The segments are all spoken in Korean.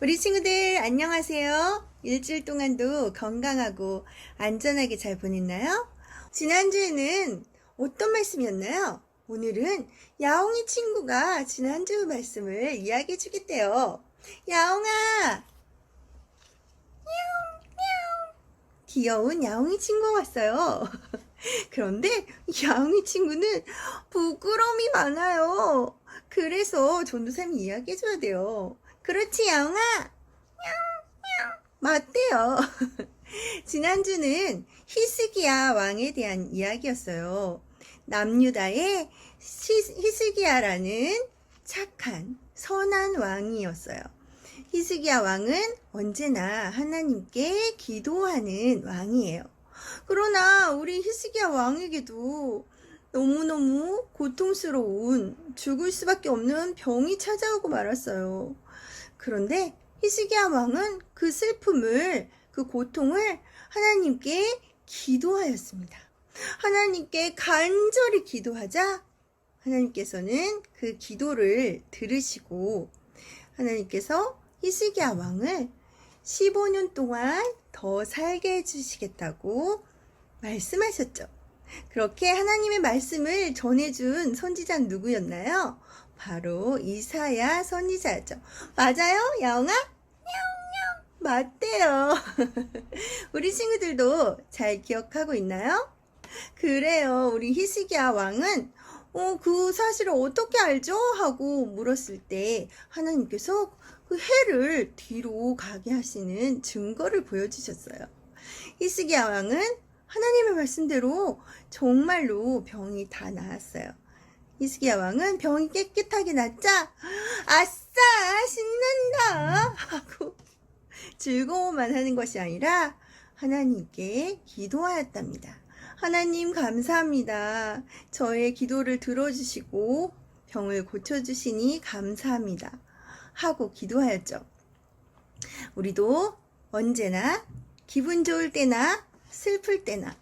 우리 친구들 안녕하세요. 일주일 동안도 건강하고 안전하게 잘 보냈나요? 지난주에는 어떤 말씀이었나요? 오늘은 야옹이 친구가 지난주 말씀을 이야기해 주겠대요. 야옹아! 귀여운 야옹이 친구가 왔어요. 그런데 야옹이 친구는 부끄러움이 많아요. 그래서 전도사님이 이야기해 줘야 돼요. 그렇지, 야옹아? 맞대요. 지난주는 히스기야 왕에 대한 이야기였어요. 남유다의 히스기야라는 착한 선한 왕이었어요. 히스기야 왕은 언제나 하나님께 기도하는 왕이에요. 그러나 우리 히스기야 왕에게도 너무너무 고통스러운 죽을 수밖에 없는 병이 찾아오고 말았어요. 그런데 히스기야 왕은 그 슬픔을, 그 고통을 하나님께 기도하였습니다. 하나님께 간절히 기도하자 하나님께서는 그 기도를 들으시고 하나님께서 히스기야 왕을 15년 동안 더 살게 해주시겠다고 말씀하셨죠. 그렇게 하나님의 말씀을 전해준 선지자는 누구였나요? 바로 이사야 선지자였죠. 맞아요? 야옹아? 맞대요. 우리 친구들도 잘 기억하고 있나요? 그래요. 우리 히스기야 왕은 그 사실을 어떻게 알죠? 하고 물었을 때 하나님께서 그 해를 뒤로 가게 하시는 증거를 보여주셨어요. 히스기야 왕은 하나님의 말씀대로 정말로 병이 다 나았어요. 히스기야 왕은 병이 깨끗하게 낫자 아싸 신난다 하고 즐거워만 하는 것이 아니라 하나님께 기도하였답니다. 하나님 감사합니다. 저의 기도를 들어주시고 병을 고쳐주시니 감사합니다. 하고 기도하였죠. 우리도 언제나 기분 좋을 때나 슬플 때나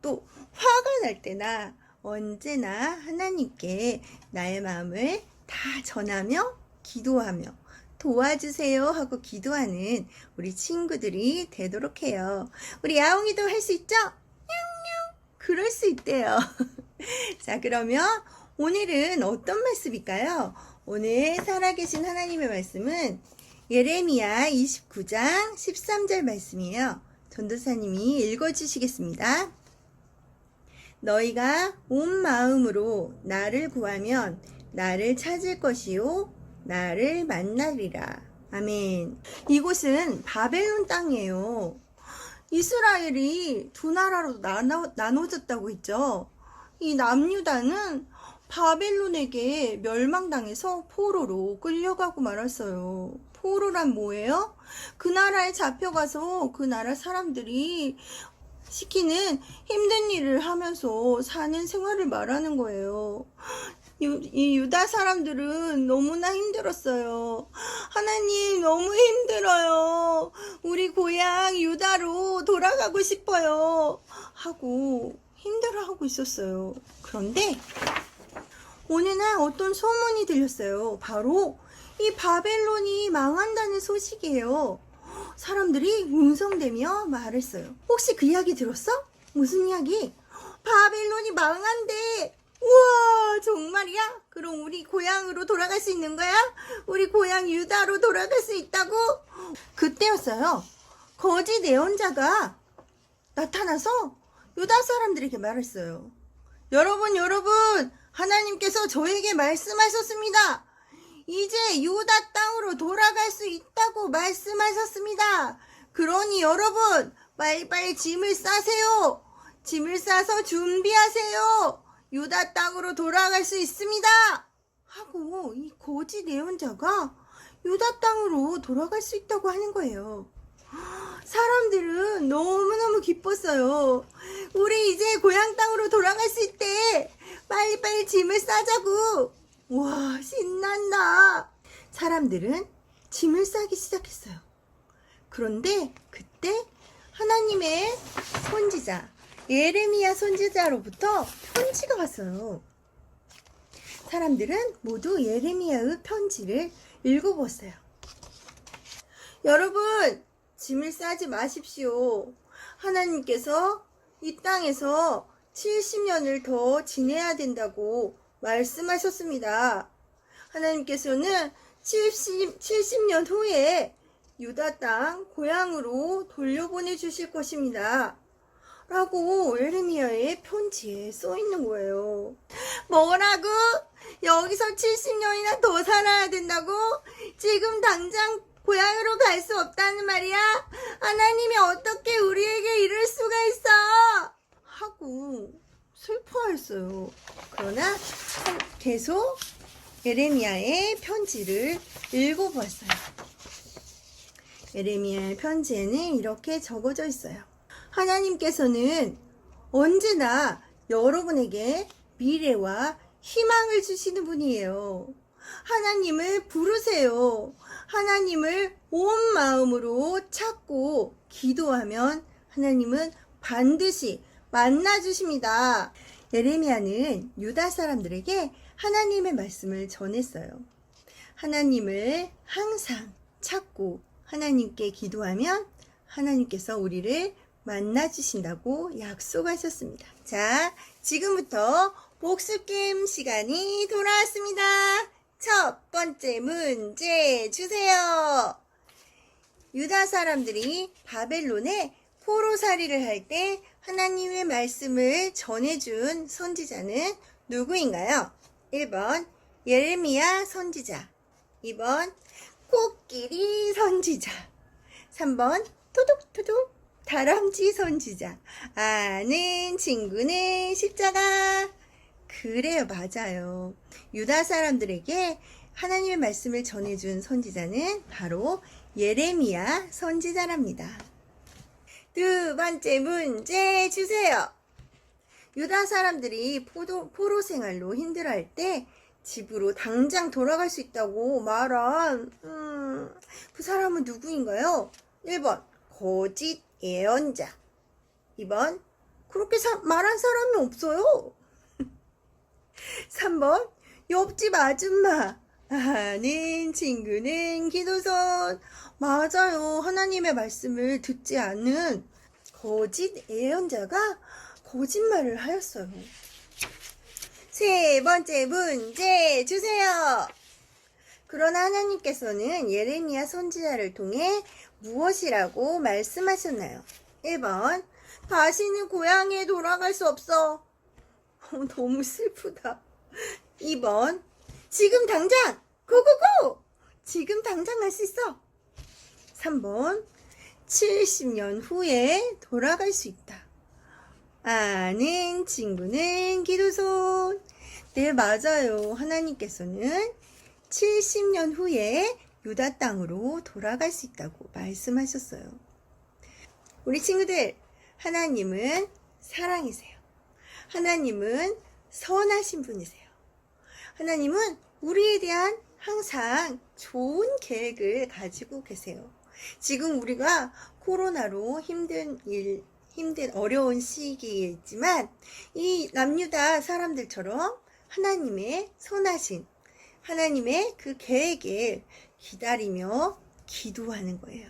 또 화가 날 때나 언제나 하나님께 나의 마음을 다 전하며 기도하며 도와주세요 하고 기도하는 우리 친구들이 되도록 해요. 우리 야옹이도 할 수 있죠? 그럴 수 있대요. 자, 그러면 오늘은 어떤 말씀일까요? 오늘 살아계신 하나님의 말씀은 예레미야 29장 13절 말씀이에요. 전도사님이 읽어주시겠습니다. 너희가 온 마음으로 나를 구하면 나를 찾을 것이요 나를 만나리라. 아멘. 이곳은 바벨론 땅이에요. 이스라엘이 두 나라로 나눠졌다고 했죠. 이 남유다는 바벨론에게 멸망당해서 포로로 끌려가고 말았어요. 포로란 뭐예요? 그 나라에 잡혀가서 그 나라 사람들이 시키는 힘든 일을 하면서 사는 생활을 말하는 거예요. 이 유다 사람들은 너무나 힘들었어요. 하나님 너무 힘들어요. 우리 고향 유다로 돌아가고 싶어요. 하고 힘들어하고 있었어요. 그런데 어느 날 어떤 소문이 들렸어요. 바로 이 바벨론이 망한다는 소식이에요. 사람들이 웅성대며 말했어요. 혹시 그 이야기 들었어? 무슨 이야기? 바벨론이 망한대. 우와, 정말이야? 그럼 우리 고향으로 돌아갈 수 있는 거야? 우리 고향 유다로 돌아갈 수 있다고? 그때였어요. 거짓 예언자가 나타나서 유다 사람들에게 말했어요. 여러분, 하나님께서 저에게 말씀하셨습니다. 이제 유다 땅으로 돌아갈 수 있다고 말씀하셨습니다. 그러니 여러분, 빨리빨리 짐을 싸세요. 짐을 싸서 준비하세요. 유다 땅으로 돌아갈 수 있습니다. 하고 이 거짓 예언자가 유다 땅으로 돌아갈 수 있다고 하는 거예요. 사람들은 너무너무 기뻤어요. 우리 이제 고향 땅으로 돌아갈 수 있대. 빨리빨리 짐을 싸자고. 와, 신난다. 사람들은 짐을 싸기 시작했어요. 그런데 그때 하나님의 선지자 예레미야 선지자로부터 편지가 왔어요. 사람들은 모두 예레미야의 편지를 읽어보았어요. 여러분, 짐을 싸지 마십시오. 하나님께서 이 땅에서 70년을 더 지내야 된다고 말씀하셨습니다. 하나님께서는 70년 후에 유다 땅 고향으로 돌려보내 주실 것입니다. 라고 예레미야의 편지에 써 있는 거예요. 뭐라고? 여기서 70년이나 더 살아야 된다고? 지금 당장 고향으로 갈 수 없다는 말이야? 하나님이 어떻게 우리에게 이럴 수가 있어? 하고 슬퍼했어요. 그러나 계속 예레미야의 편지를 읽어보았어요. 예레미야의 편지에는 이렇게 적어져 있어요. 하나님께서는 언제나 여러분에게 미래와 희망을 주시는 분이에요. 하나님을 부르세요. 하나님을 온 마음으로 찾고 기도하면 하나님은 반드시 만나주십니다. 예레미야는 유다 사람들에게 하나님의 말씀을 전했어요. 하나님을 항상 찾고 하나님께 기도하면 하나님께서 우리를 만나주신다고 약속하셨습니다. 자, 지금부터 복습게임 시간이 돌아왔습니다. 첫 번째 문제 주세요. 유다 사람들이 바벨론에 포로살이를 할 때 하나님의 말씀을 전해준 선지자는 누구인가요? 1번 예레미야 선지자, 2번 코끼리 선지자, 3번 토독토독 다람쥐 선지자. 아는 친구는 십자가. 그래요, 맞아요. 유다 사람들에게 하나님의 말씀을 전해준 선지자는 바로 예레미야 선지자랍니다. 두 번째 문제 주세요. 유다 사람들이 포로 생활로 힘들어할 때 집으로 당장 돌아갈 수 있다고 말한 그 사람은 누구인가요? 1번 거짓 예언자, 2번 그렇게 말한 사람이 없어요. 3번 옆집 아줌마. 아는 친구는 기도선. 맞아요. 하나님의 말씀을 듣지 않는 거짓 예언자가 거짓말을 하였어요. 세 번째 문제 주세요. 그러나 하나님께서는 예레미야 선지자를 통해 무엇이라고 말씀하셨나요? 1번 다시는 고향에 돌아갈 수 없어. 너무 슬프다. 2번 지금 당장 고고고! 지금 당장 갈 수 있어. 3번 70년 후에 돌아갈 수 있다. 아는 친구는 기도손. 네, 맞아요. 하나님께서는 70년 후에 유다 땅으로 돌아갈 수 있다고 말씀하셨어요. 우리 친구들, 하나님은 사랑이세요. 하나님은 선하신 분이세요. 하나님은 우리에 대한 항상 좋은 계획을 가지고 계세요. 지금 우리가 코로나로 힘든 어려운 시기에 있지만 이 남유다 사람들처럼 하나님의 선하신 하나님의 그 계획에 기다리며 기도하는 거예요.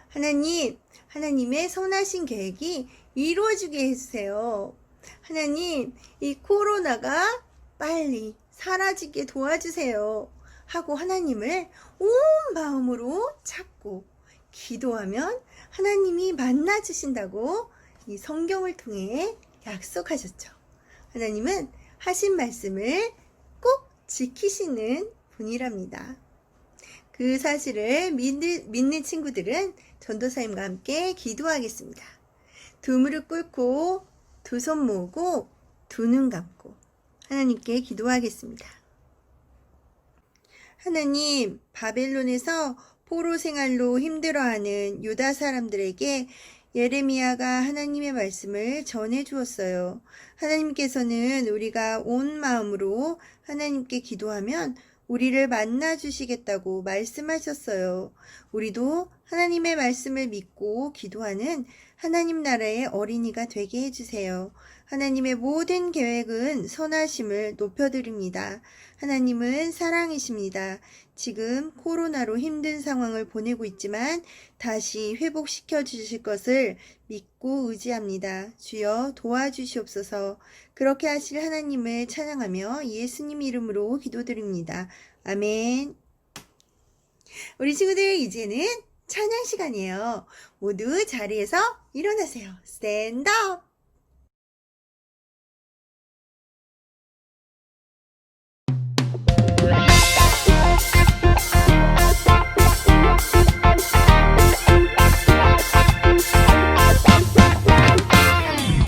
하나님의 선하신 계획이 이루어지게 해주세요. 하나님, 이 코로나가 빨리 사라지게 도와주세요. 하고 하나님을 온 마음으로 찾고 기도하면 하나님이 만나주신다고 이 성경을 통해 약속하셨죠. 하나님은 하신 말씀을 꼭 지키시는 분이랍니다. 그 사실을 믿는 친구들은 전도사님과 함께 기도하겠습니다. 두 무릎 꿇고 두 손 모으고 두 눈 감고 하나님께 기도하겠습니다. 하나님, 바벨론에서 포로 생활로 힘들어하는 유다 사람들에게 예레미야가 하나님의 말씀을 전해 주었어요. 하나님께서는 우리가 온 마음으로 하나님께 기도하면 우리를 만나 주시겠다고 말씀하셨어요. 우리도 하나님의 말씀을 믿고 기도하는 하나님 나라의 어린이가 되게 해주세요. 하나님의 모든 계획은 선하심을 높여드립니다. 하나님은 사랑이십니다. 지금 코로나로 힘든 상황을 보내고 있지만 다시 회복시켜 주실 것을 믿고 의지합니다. 주여 도와주시옵소서. 그렇게 하실 하나님을 찬양하며 예수님 이름으로 기도드립니다. 아멘. 우리 친구들 이제는 찬양 시간이에요. 모두 자리에서 일어나세요. 스탠드업!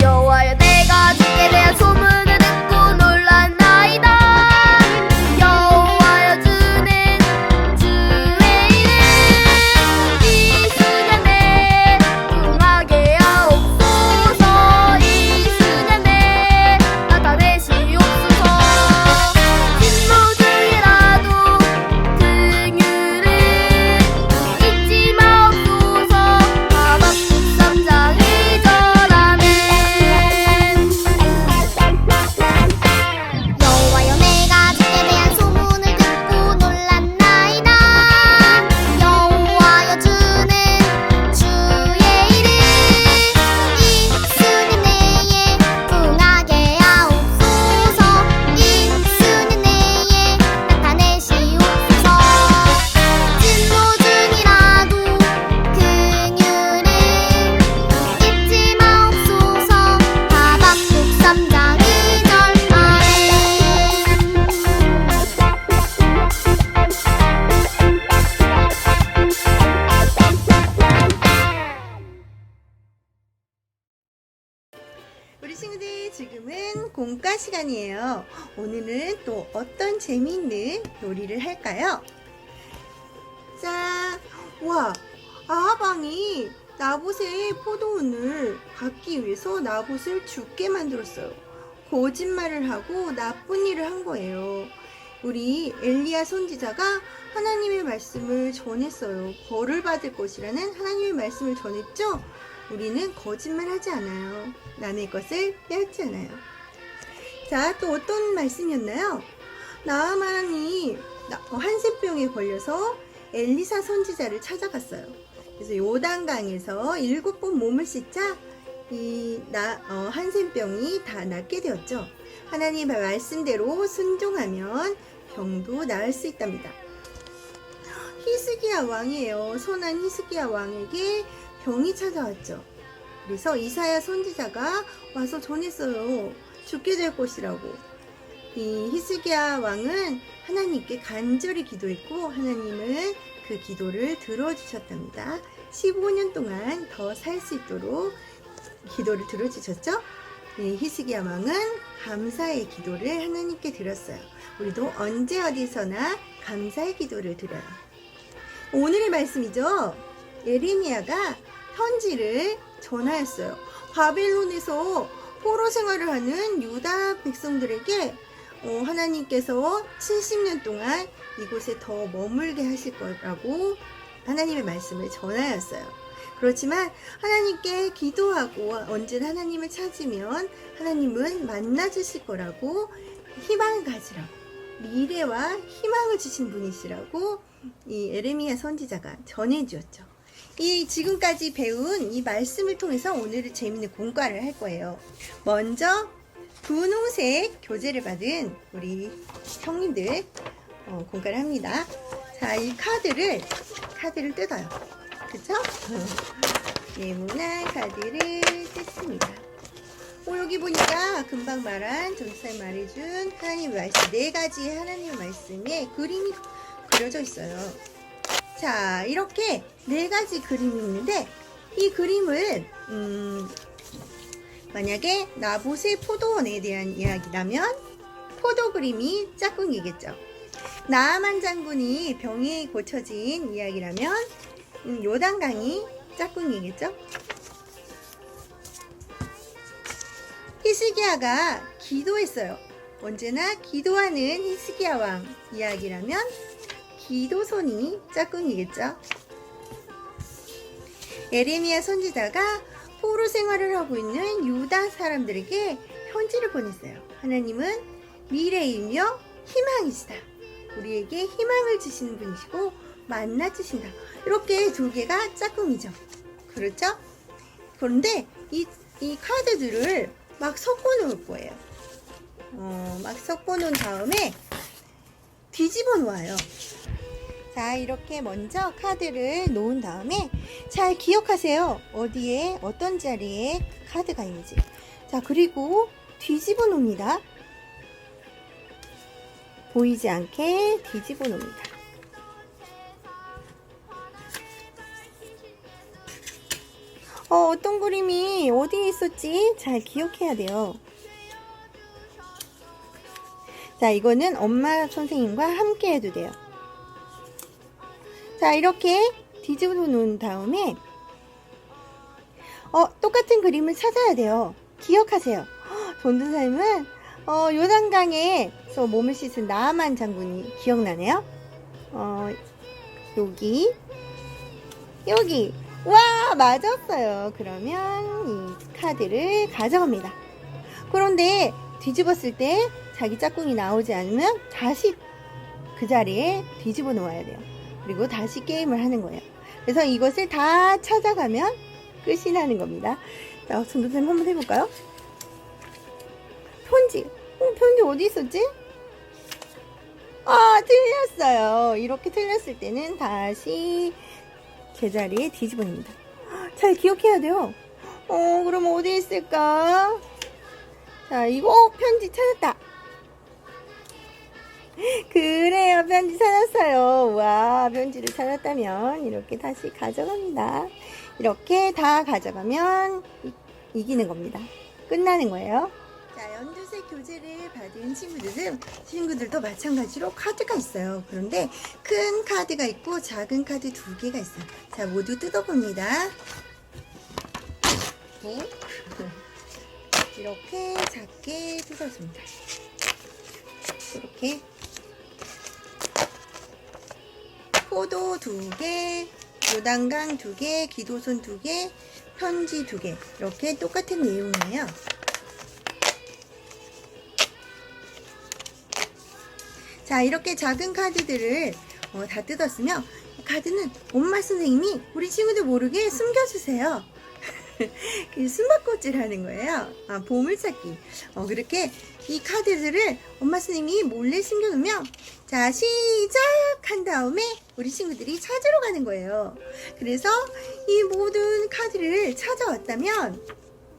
여호와여 내가 주께 대한 소문을 듣고 놀랐나이다. 여호와여 주는 주의 이름 이 수년에 흥하게 하옵소서. 이 수년에 나타내시옵소서. 진노 중이라도 긍휼을 잊지 마옵소서. 하박국 3장 2절 아멘. 여호와여 내가 주께 대한 소문을 듣고 놀랐나이다. 여호와여 주는 주의 이름 이 수년 내에 흥하게 하옵소서. 이 수년 내에 나타내시옵소서. 진노 중이라도 긍휼을 잊지 마옵소서. 하박국 3장 2절 아멘. 우리 친구들 지금은 공과 시간이에요. 오늘은 또 어떤 재미있는 놀이를 할까요? 자, 와, 아하방이 나봇의 포도원을 갖기 위해서 나봇을 죽게 만들었어요. 거짓말을 하고 나쁜 일을 한 거예요. 우리 엘리야 선지자가 하나님의 말씀을 전했어요. 벌을 받을 것이라는 하나님의 말씀을 전했죠? 우리는 거짓말하지 않아요. 남의 것을 빼앗지 않아요. 자, 또 어떤 말씀이었나요? 나아만이 한센병에 걸려서 엘리사 선지자를 찾아갔어요. 그래서 요단강에서 7번 몸을 씻자 한센병이 다 낫게 되었죠. 하나님의 말씀대로 순종하면 병도 나을 수 있답니다. 히스기야 왕이에요. 선한 히스기야 왕에게 병이 찾아왔죠. 그래서 이사야 선지자가 와서 전했어요. 죽게 될 것이라고. 이 히스기야 왕은 하나님께 간절히 기도했고 하나님은 그 기도를 들어주셨답니다. 15년 동안 더 살 수 있도록 기도를 들어주셨죠. 히스기야 왕은 감사의 기도를 하나님께 드렸어요. 우리도 언제 어디서나 감사의 기도를 드려요. 오늘의 말씀이죠. 예레미야가 편지를 전하였어요. 바벨론에서 포로 생활을 하는 유다 백성들에게 하나님께서 70년 동안 이곳에 더 머물게 하실 거라고 하나님의 말씀을 전하였어요. 그렇지만 하나님께 기도하고 언제나 하나님을 찾으면 하나님은 만나주실 거라고 희망을 가지라고 미래와 희망을 주신 분이시라고 이 예레미야 선지자가 전해주었죠. 이 지금까지 배운 이 말씀을 통해서 오늘은 재밌는 공과를 할 거예요. 먼저 분홍색 교재를 받은 우리 형님들 공과를 합니다. 자, 이 카드를 뜯어요. 그쵸? 네모난 카드를 뜯습니다. 여기 보니까 금방 말한 전사님 말해준 하나님의 말씀 4가지의 하나님의 말씀에 그림이 그려져 있어요. 자, 이렇게 4가지 그림이 있는데 이 그림을 만약에 나봇의 포도원에 대한 이야기라면 포도 그림이 짝꿍이겠죠. 나아만 장군이 병이 고쳐진 이야기라면 요단강이 짝꿍이겠죠. 히스기야가 기도했어요. 언제나 기도하는 히스기야 왕 이야기라면 기도손이 짝꿍이겠죠. 예레미야 선지자가 포로 생활을 하고 있는 유다 사람들에게 편지를 보냈어요. 하나님은 미래이며 희망이시다. 우리에게 희망을 주시는 분이시고 만나 주신다. 이렇게 두 개가 짝꿍이죠. 그렇죠? 그런데 이 카드들을 막 섞어 놓을 거예요. 막 섞어 놓은 다음에 뒤집어 놓아요. 자, 이렇게 먼저 카드를 놓은 다음에 잘 기억하세요. 어디에 어떤 자리에 카드가 있는지. 자, 그리고 뒤집어 놓습니다. 보이지 않게 뒤집어 놓습니다. 어떤 그림이 어디에 있었지? 잘 기억해야 돼요. 자, 이거는 엄마 선생님과 함께 해도 돼요. 자, 이렇게 뒤집어 놓은 다음에 똑같은 그림을 찾아야 돼요. 기억하세요. 전도사님은 요단강에서 몸을 씻은 나아만 장군이 기억나네요. 여기 와, 맞았어요. 그러면 이 카드를 가져갑니다. 그런데 뒤집었을 때 자기 짝꿍이 나오지 않으면 다시 그 자리에 뒤집어 놓아야 돼요. 그리고 다시 게임을 하는 거예요. 그래서 이것을 다 찾아가면 끝이 나는 겁니다. 자, 전도사님 한번 해볼까요? 편지. 편지 어디 있었지? 틀렸어요. 이렇게 틀렸을 때는 다시 제자리에 뒤집어냅니다. 잘 기억해야 돼요. 그럼 어디 있을까? 자, 이거 편지 찾았다. 그래요, 편지 찾았어요. 와, 편지를 찾았다면 이렇게 다시 가져갑니다. 이렇게 다 가져가면 이기는 겁니다. 끝나는 거예요. 자, 연두색 교재를 받은 친구들도 마찬가지로 카드가 있어요. 그런데 큰 카드가 있고 작은 카드 두 개가 있어요. 자, 모두 뜯어봅니다. 이렇게 작게 뜯어줍니다. 이렇게 포도 2개, 요단강 2개, 기도손 2개, 편지 2개. 이렇게 똑같은 내용이에요. 자, 이렇게 작은 카드들을 다 뜯었으면 카드는 엄마 선생님이 우리 친구들 모르게 숨겨주세요. 숨바꼭질 하는 거예요. 보물찾기. 그렇게 이 카드들을 엄마 선생님이 몰래 숨겨놓으면 자, 시작한 다음에 우리 친구들이 찾으러 가는 거예요. 그래서 이 모든 카드를 찾아왔다면,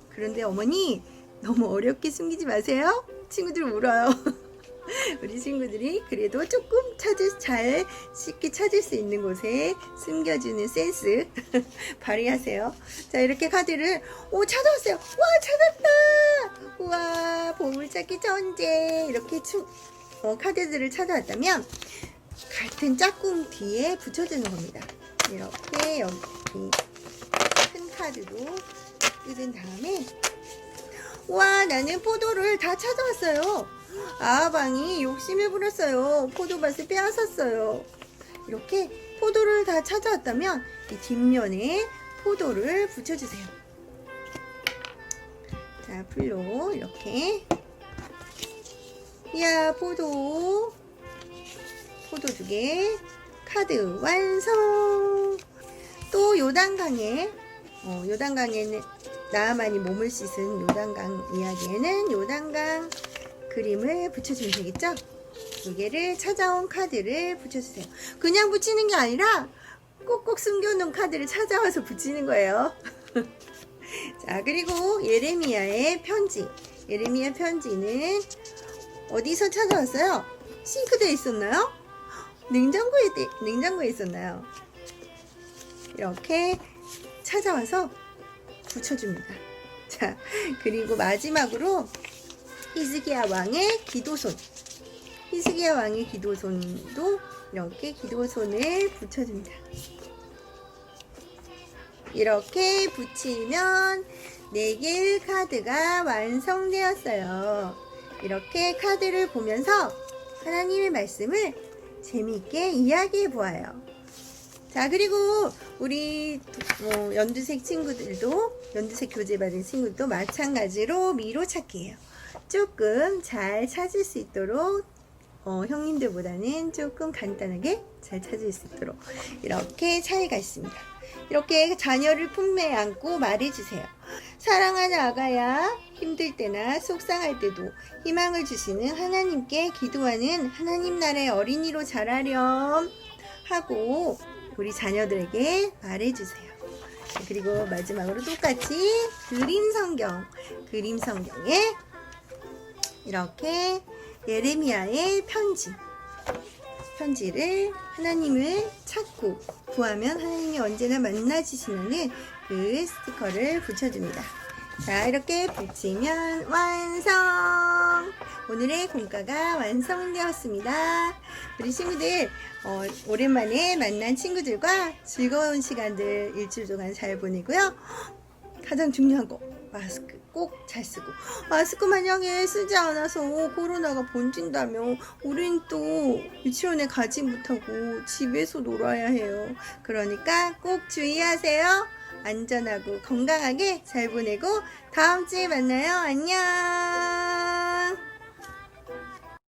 그런데 어머니 너무 어렵게 숨기지 마세요. 친구들 울어요. 우리 친구들이 그래도 조금 잘 쉽게 찾을 수 있는 곳에 숨겨주는 센스 발휘하세요. 자, 이렇게 카드를 찾아왔어요. 와, 찾았다. 우와, 보물찾기 천재. 이렇게 카드들을 찾아왔다면 같은 짝꿍 뒤에 붙여주는 겁니다. 이렇게 여기 큰 카드도 뜯은 다음에 와, 나는 포도를 다 찾아왔어요. 아방이 욕심을 부렸어요. 포도밭을 빼앗았어요. 이렇게 포도를 다 찾아왔다면 이 뒷면에 포도를 붙여주세요. 자, 풀로 이렇게. 이야, 포도 2개. 카드 완성. 또 요단강에는 나아만이 몸을 씻은 요단강 이야기에는 요단강 그림을 붙여주면 되겠죠? 2개를 찾아온 카드를 붙여주세요. 그냥 붙이는 게 아니라 꼭꼭 숨겨놓은 카드를 찾아와서 붙이는 거예요. 자, 그리고 예레미야의 편지. 예레미야 편지는 어디서 찾아왔어요? 싱크대에 있었나요? 냉장고에 있었나요? 이렇게 찾아와서 붙여줍니다. 자, 그리고 마지막으로 히스기야 왕의 기도손. 히스기야 왕의 기도손도 이렇게 기도손을 붙여줍니다. 이렇게 붙이면 4개의 카드가 완성되었어요. 이렇게 카드를 보면서 하나님의 말씀을 재미있게 이야기해 보아요. 자, 그리고 우리 연두색 친구들도, 연두색 교재 받은 친구도 마찬가지로 미로 찾기예요. 조금 잘 찾을 수 있도록 형님들보다는 조금 간단하게 잘 찾을 수 있도록 이렇게 차이가 있습니다. 이렇게 자녀를 품에 안고 말해주세요. 사랑하는 아가야, 힘들 때나 속상할 때도 희망을 주시는 하나님께 기도하는 하나님 나라의 어린이로 자라렴 하고 우리 자녀들에게 말해주세요. 그리고 마지막으로 똑같이 그림 성경에 이렇게 예레미야의 편지를 하나님을 찾고 구하면 하나님이 언제나 만나주시는 그 스티커를 붙여줍니다. 자, 이렇게 붙이면 완성! 오늘의 공과가 완성되었습니다. 우리 친구들 오랜만에 만난 친구들과 즐거운 시간들 일주일 동안 잘 보내고요. 가장 중요한 거 마스크 꼭 잘 쓰고, 마스크 만약에 쓰지 않아서 코로나가 번진다면 우린 또 유치원에 가지 못하고 집에서 놀아야 해요. 그러니까 꼭 주의하세요. 안전하고 건강하게 잘 보내고 다음 주에 만나요. 안녕.